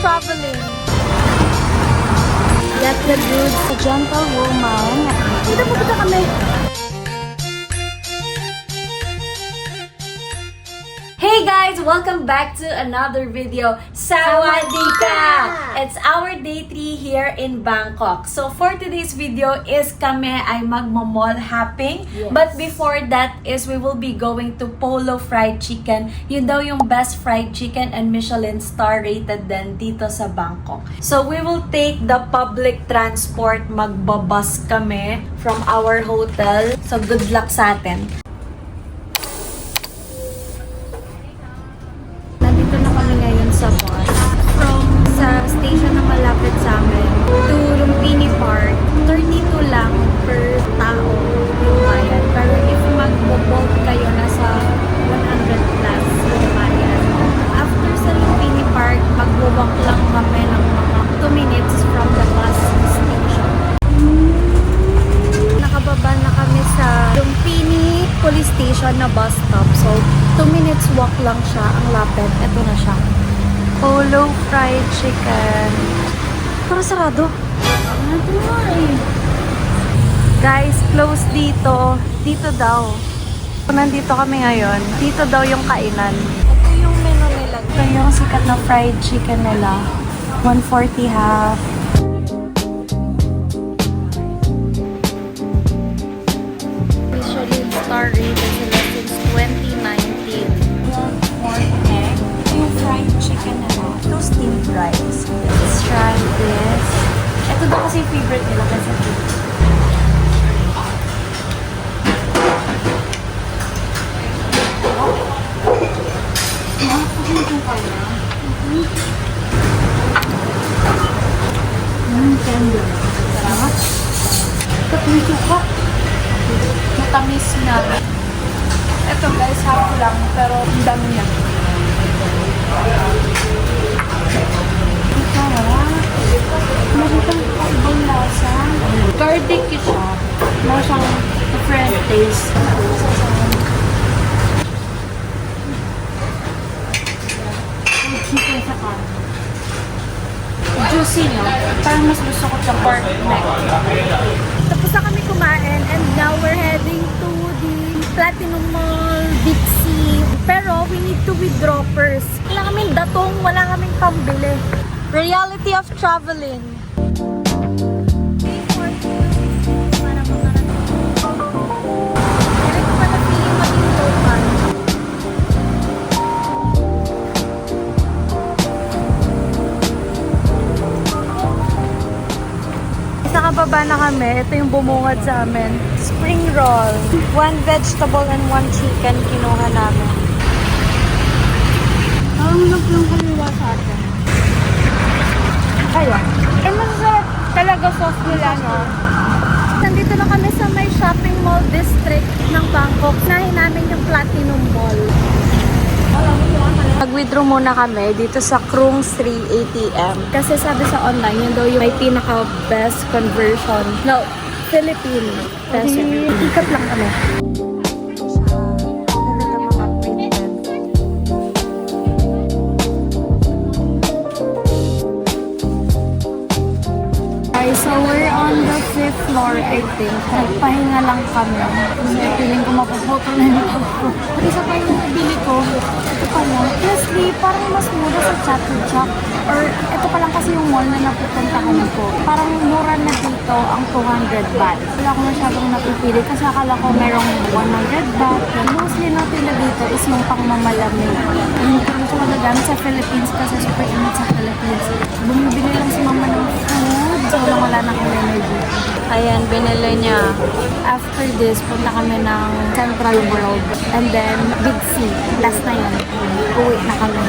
traveling. Get the goods, a gentle woman. Dito mo kami. Hey guys! Welcome back to another video. Sawadika! It's our day 3 here in Bangkok. So for today's video is kami ay magmo-mall hopping. Yes. But before that is we will be going to Polo Fried Chicken. Yun daw yung best fried chicken and Michelin star rated din dito sa Bangkok. So we will take the public transport. Magbabus kami from our hotel. So good luck sa atin. Sa bus. From sa station na malapit sa amin to Lumpini Park, 32 lang per tao yung bayad. Pero if mag-bolt kayo, nasa 100 plus yung bayad. After sa Lumpini Park, mag-walk lang kami ng mga 2 minutes from the bus station. Nakababa na kami sa Lumpini Police Station na bus stop. So, 2 minutes walk lang siya. Ang lapit. Ito na siya. Polo Fried Chicken. Pero sarado. Guys, close dito. Dito daw. Nandito kami ngayon. Dito daw yung kainan. Ito yung menu nila. Ito yung sikat na fried chicken nila. 140 half. Michelin star rated sila since 2019. Yung fried chicken na lang. Ito steamed rice. Let's try this. Ito daw kasi favorite nila kasi tender. Sarap. Katwito ka. Matamis na. Ito guys, half lang. Pero ang dami na. Meron kang kaibang lasa. Garlic siya. Meron siyang different taste. Chicken sa kan. Juicy niya. Parang mas gusto ko sa pork neck. Tapos na kami kumain and now we're heading to the Platinum Mall, Big C. Pero we need to withdraw first. Wala kaming datong, wala kaming pambili. Reality of traveling. Nakababa na kami. Ito yung bumungad sa amin. Spring roll. 1 vegetable and 1 chicken kinuha namin. Ang lang yung kaliwa sa atin. Kaya? Masarap talaga sauce nila, no? Nandito na kami sa may shopping mall district ng Bangkok. Nahin namin yung Platinum Mall. Mag-withdraw muna kami dito sa Krung 3 ATM. Kasi sabi sa online, yun daw yung may pinaka-best conversion. No, Philippine peso. Ikat lang kami. Okay, so we're on the 5th floor, I think. Nagpahinga lang kami. Kasi feeling ko mapaphoto na yung ako. Isa pa yung nabili ko. Ito pala. Honestly, parang mas mura sa Chatted Shop. Or ito pa lang kasi yung mall na napupuntahan ko. Parang mura na dito ang 200 baht. Wala ko masyadong napipili kasi akala ko merong 100 baht. Mostly natila dito is yung pangmamalamig. Hindi ko siya magagamit sa Philippines kasi super init sa Philippines. Bumibili lang si mama ng food. So wala na akong energy. Ayan, binili niya. After this, punta kami ng Central World. And then, Big C. Last na yun. Uwi na kami.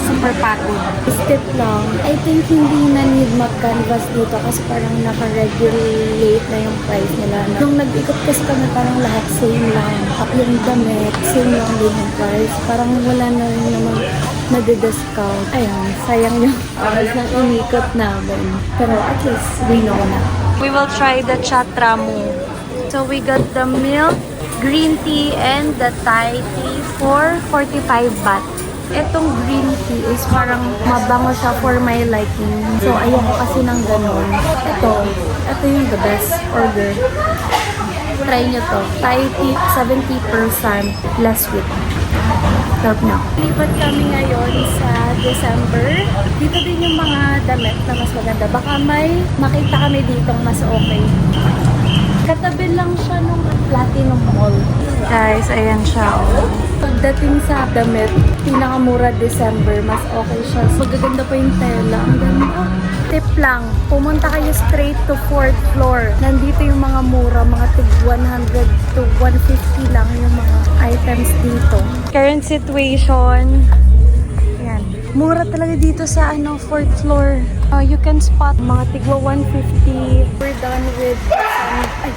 Super pagod. Step lang. I think hindi na need mag-canvas dito kasi parang naka-regulate na yung price nila. Nung nag-ikot kasi kami parang lahat same lang. Yung damit, same lang din yung price. Parang wala na rin naman nade-discount. Ayun, sayang yung oras ng inikot namin. Pero at least, we know na. We will try the chatramu. So we got the milk, green tea, and the Thai tea for 45 baht. Etong green tea is parang mabango siya for my liking. So, ayoko kasi ng ganun. Ito yung the best order. Try nyo to. Thai tea, 70% less sweet. Sarap niya. Lipat kami ngayon sa December. Dito din yung mga damit na mas maganda. Baka may makita kami ditong mas okay. Katabi lang siya nung Platinum Mall. Guys, ayan siya. Pagdating sa damit, pinakamura December, mas okay siya. Magaganda pa yung tela. Ang ganda. Tip lang, pumunta kayo straight to 4th floor. Nandito yung mga mura, mga tig 100 to 150 lang yung mga items dito. Current situation, yan. Mura talaga dito sa 4th floor. You can spot mga tigwa 150. We're done with ay.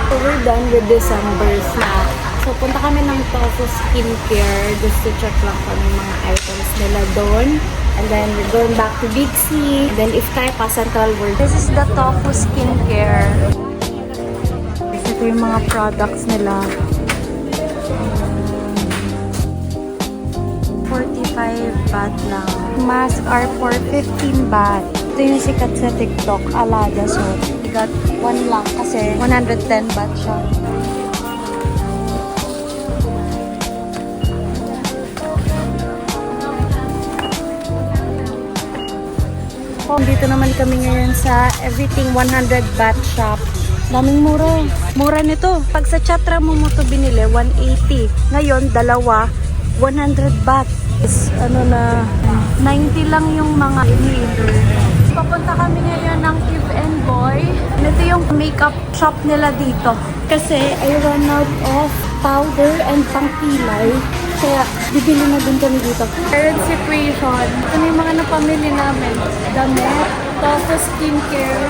So we're done with December's na. So punta kami ng Tofu Skincare just to check lang kung mga items nila doon. And then we're going back to Big C. And then if kaya pa Central World. This is the Tofu Skincare. Ito yung mga products nila. 45 baht lang. Mask are for 15 baht. Ito yung sikat sa TikTok, Alada. So, we got one lang kasi 110 baht siya. Dito naman kami ngayon sa Everything 100 Baht shop. Daming mura. Mura nito. Pag sa Chatra mo to binili, 180. Ngayon, dalawa, 100 baht. Is, 90 lang yung mga ini-order. Papunta kami ngayon ng Eve and Boy. Ito yung makeup shop nila dito. Kasi I run out of powder and pangkilay. Kaya bibili na din kami dito. Current situation. Ano yung mga napamili namin? Damit, Tofu Skincare,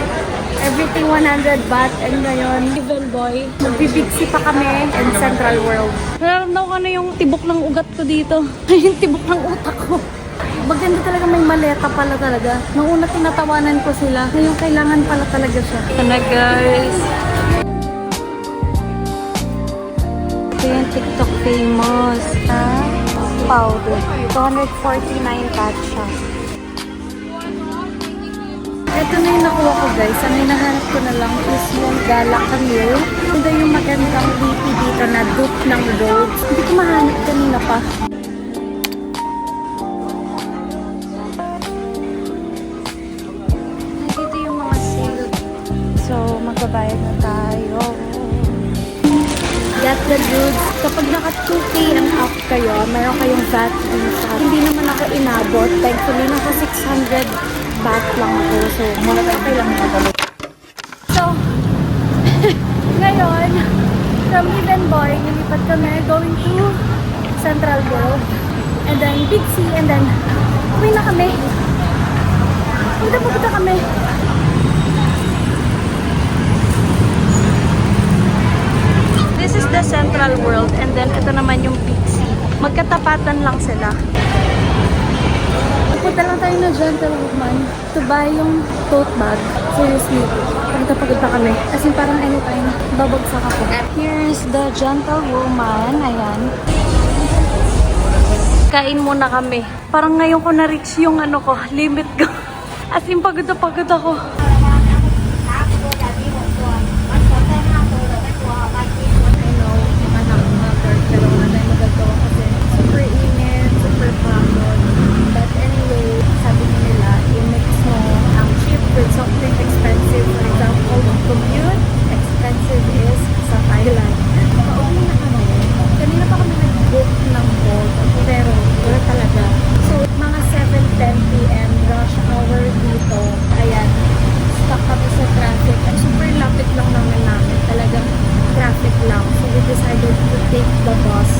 Everything 100 Baht, and ngayon, Even Boy. Magbibigsi pa kami in Central World. Nararamdaman ko na yung tibok ng ugat ko dito. Yung tibok ng utak ko. Maganda talaga, may maleta pala talaga. Nung una tinatawanan ko sila, ngayon kailangan pala talaga siya. Ito na guys. Ito yung TikTok famous powder. 249 baht siya. Ito na yung nakuha ko guys. Ang hinahanap ko na lang is yung Gala Camille. Ito yung magandang lipi dito na dupe ng Rhodes. Hindi ko mahanap kanina pa. Nandito yung mga sale. So, magbabayad na tayo. Get the goods. Kapag naka 2K and up kayo, meron kayong VAT visa. Hindi naman ako inabot. Thankfully, naka 600 baht lang ako. So, muna tayo lang nakabalik. So, ngayon, from Even Boy, nilipat kami going to Central World. And then Big C. And then, uwi na kami. Punta kami. This is the Central World and then ito naman yung Big C. Magkatapatan lang sila. Punta lang tayo na Gentlewoman to buy yung tote bag. Seriously, pagod pa kami. As in parang anytime, babagsak ako. Here's the Gentlewoman. Ayan. Kain muna kami. Parang ngayon ko na-reach yung limit ko. As in pagod ako. With something expensive, for example, commute, expensive is sa Thailand. Pauwi na kami. Kanina pa kami nag-book ng boat, pero wala talaga. So, mga 7:10 p.m. rush hour dito. Ayan, stuck kami sa traffic. At super lapit lang naman namin. Talagang traffic lang. So, we decided to take the bus